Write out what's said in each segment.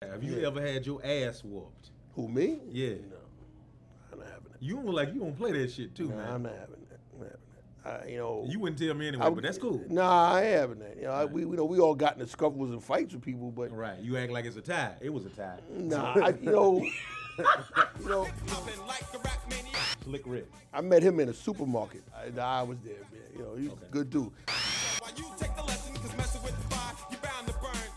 Have you ever had your ass whooped? Who, me? Yeah. No, I'm not having that. You look like you don't play that shit too, No, man. I'm not having that. I'm not having that. You wouldn't tell me anyway, but that's cool. Nah, I ain't having that. Right. We all got into scuffles and fights with people, but Right. You act like it's a tie. It was a tie. nah, Slick Rick. I met him in a supermarket. I was there, man. He's a good dude.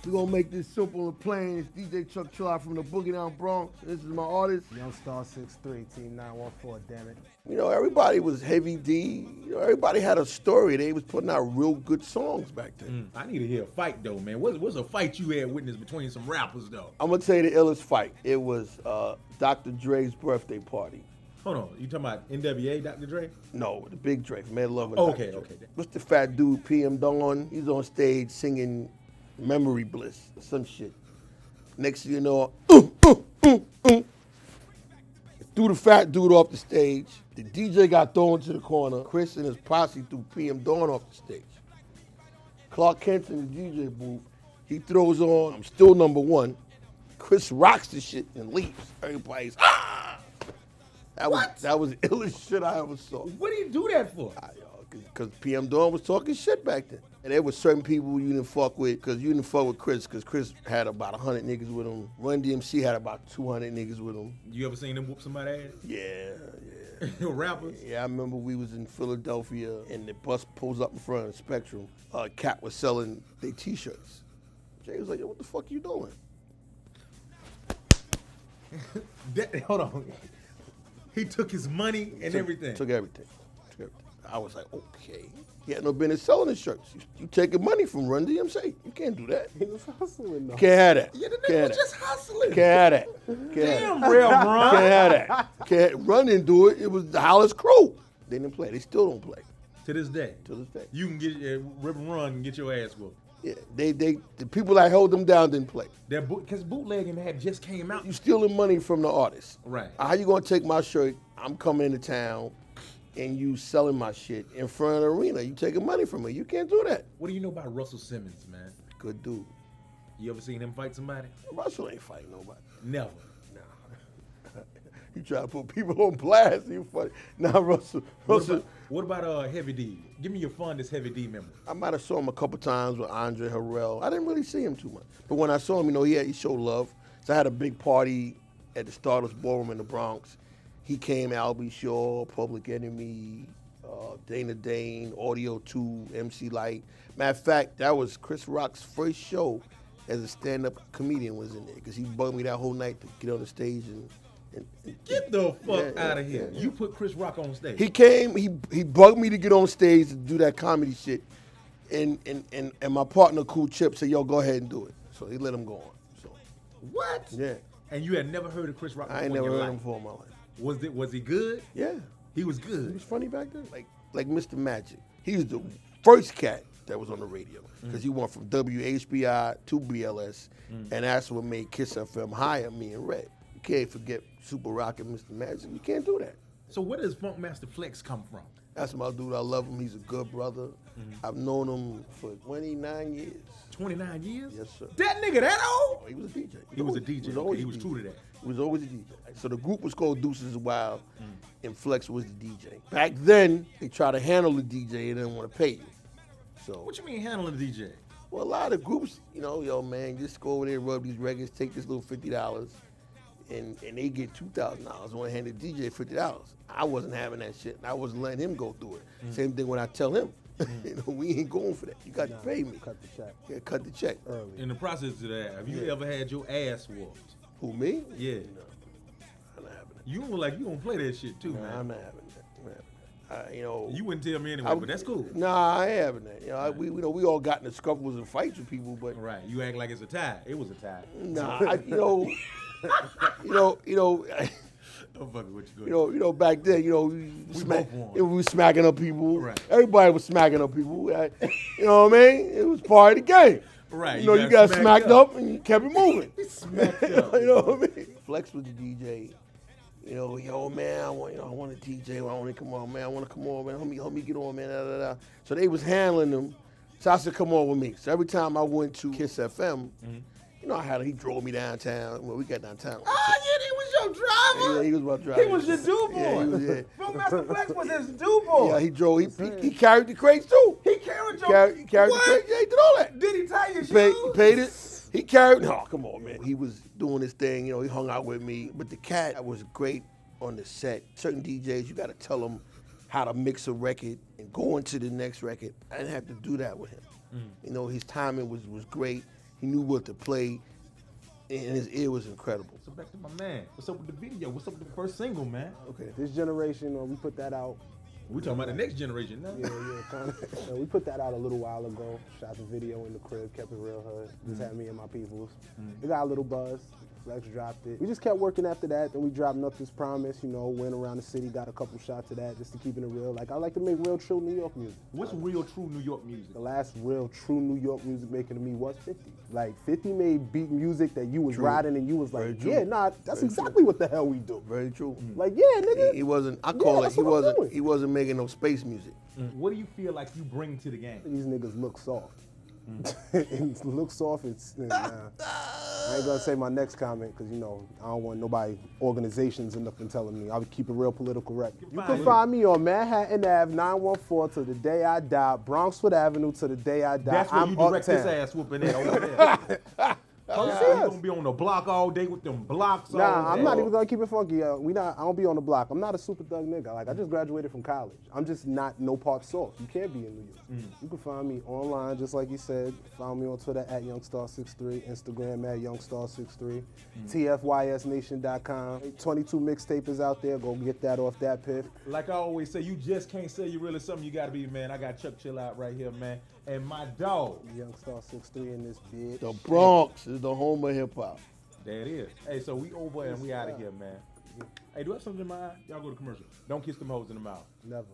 We're gonna make this simple and plain. It's DJ Chuck Chillout from the Boogie Down Bronx. This is my artist. Yungstar 6'3", Team 914, damn it. Everybody was heavy D. Everybody had a story. They was putting out real good songs back then. I need to hear a fight though, man. What's a fight you had witnessed between some rappers though? I'm gonna tell you the illest fight. It was Dr. Dre's birthday party. Hold on, you talking about NWA, Dr. Dre? No, the Big Dre, Mad Love and Okay, Dr. Dre. okay. What's the fat dude, PM Dawn? He's on stage singing Memory Bliss, some shit. Next thing you know, threw the fat dude off the stage. The DJ got thrown to the corner. Chris and his posse threw PM Dawn off the stage. Clark Kent's in the DJ booth. He throws on, I'm still number one. Chris rocks the shit and leaves. Everybody's, That was the illest shit I ever saw. What do you do that for? Because PM Dawn was talking shit back then. And there was certain people you didn't fuck with, because you didn't fuck with Chris, because Chris had about 100 niggas with him. Run DMC had about 200 niggas with him. You ever seen them whoop somebody's ass? Yeah. Rappers? Yeah, I remember we was in Philadelphia, and the bus pulls up in front of the Spectrum. Cat was selling their T-shirts. Jay was like, yo, what the fuck you doing? Hold on. He took his money and everything. Took everything. I was like, okay. He had no business selling his shirts. You taking money from Run DMC. You can't do that. He was hustling though. Can't have that. Yeah, the nigga was just hustling. Can't have that. Damn, real Run. Can't have that. Run didn't do it. It was the Hollis crew. They didn't play. They still don't play. To this day. To this day. You can get Rip and Run and get your ass whooped. Yeah, the people that held them down didn't play. Because bootlegging had just came out. You stealing money from the artist. Right. How you gonna take my shirt? I'm coming into town, and you selling my shit in front of the arena. You taking money from me. You can't do that. What do you know about Russell Simmons, man? Good dude. You ever seen him fight somebody? Russell ain't fighting nobody. Never. Nah. You try to put people on blast. You funny. Nah, Russell. What about Heavy D? Give me your fondest Heavy D memory. I might have saw him a couple times with Andre Harrell. I didn't really see him too much. But when I saw him, he showed love. So I had a big party at the Stardust Ballroom in the Bronx. He came, Albie Shaw, Public Enemy, Dana Dane, Audio 2, MC Light. Matter of fact, that was Chris Rock's first show as a stand-up comedian was in there, because he bugged me that whole night to get on the stage and get the fuck out of here. Yeah. You put Chris Rock on stage. He came, he bugged me to get on stage to do that comedy shit. And my partner, Cool Chip, said, yo, go ahead and do it. So he let him go on. So what? Yeah. And you had never heard of Chris Rock before? I ain't never heard him before in my life. Was he good? Yeah. He was good. He was funny back then. Like Mr. Magic. He was the first cat that was on the radio, because he went from WHBI to BLS, and that's what made Kiss FM hire me and Red. You can't forget Super Rock and Mr. Magic. You can't do that. So where does Funkmaster Flex come from? That's my dude. I love him. He's a good brother. I've known him for 29 years. 29 years? Yes, sir. That nigga that old? Oh, he was a DJ. He was a DJ. He was true to that. He was always a DJ. So the group was called Deuces Wild, and Flex was the DJ. Back then, they tried to handle the DJ. They didn't want to pay you. So what you mean handling the DJ? Well, a lot of groups, yo, man, just go over there, rub these records, take this little $50, and they get $2,000. I want to hand the DJ $50. I wasn't having that shit. I wasn't letting him go through it. Same thing when I tell him, we ain't going for that. You got to pay me. Cut the check. Yeah, cut the check. Early. In the process of that, have you ever had your ass whooped? Who, me? Yeah. No, I'm not having that. You look like you don't play that shit too, No, man. I'm not having that. You wouldn't tell me anyway, but that's cool. Nah, I ain't having that. We all got into scuffles and fights with people, but right. You act like it's a tie. It was a tie. Nah, Don't fuck with you. Back then, we were smacking up people. Right. Everybody was smacking up people. You know what I mean? It was part of the game. Right. You got smacked up and you kept it moving. Smacked up. You know what I mean? Flex was the DJ. Yo, man, I want a DJ. I want to come on, man. I want to come on, man. Help me get on, man. Da, da, da. So they was handling them. So I said, come on with me. So every time I went to Kiss FM, You know how he drove me downtown. Well, we got downtown. Oh, yeah, he was your driver. Yeah, he was my driver. He was your do boy. Yeah, he was, yeah. Bro, Master Flex was his do boy. Yeah, he drove. He carried the crates too. He carried your He carried the crates. Yeah, he did all that. Did he tie your He shoes? paid it. He carried. No, come on, man. He was doing his thing. You know, he hung out with me. But the cat was great on the set. Certain DJs, you got to tell them how to mix a record and go into the next record. I didn't have to do that with him. You know, his timing was great. He knew what to play, and his ear was incredible. So back to my man. What's up with the video? What's up with the first single, man? Okay. This generation, we put that out. We talking about the next generation now. Yeah, kind of. We put that out a little while ago. Shot the video in the crib, kept it real hood. Just had me and my peoples. It got a little buzz. Flex dropped it. We just kept working after that. Then we dropped Nothing's Promise. You know, went around the city, got a couple shots of that just to keep it real. Like I like to make real, true New York music. What's real, true New York music? The last real, true New York music making to me was 50. Like 50 made beat music that you was riding and you was like, yeah, nah, that's exactly what the hell we do. Very true. Like, yeah, nigga. He wasn't. I call it. He wasn't making no space music. What do you feel like you bring to the game? These niggas look soft. And look soft. I ain't gonna say my next comment because you know I don't want nobody organizations and nothing telling me. I'll keep it real political correct. You can find me on Manhattan Ave 914 to the day I die, Bronxwood Avenue to the day I die. That's where you direct this ass whooping at over there. I'm You serious. gonna be on the block all day with them blocks. Nah, I'm not even gonna keep it funky. I don't be on the block. I'm not a super thug nigga. Like I just graduated from college. I'm just not no part soft. You can't be in New York. You can find me online, just like you said. Find me on Twitter at Yungstar63, Instagram at Yungstar63, TFYSNation.com. 22 mixtape is out there. Go get that off that piff. Like I always say, you just can't say you really something. You gotta be, man. I got Chuck Chillout right here, man, and my dog Yungstar63 in this bitch. The Bronx is the home of hip hop. There it is. Hey, so we over and we out of here, man. Hey, do I have something in my eye? Y'all go to commercial. Don't kiss them hoes in the mouth. Never.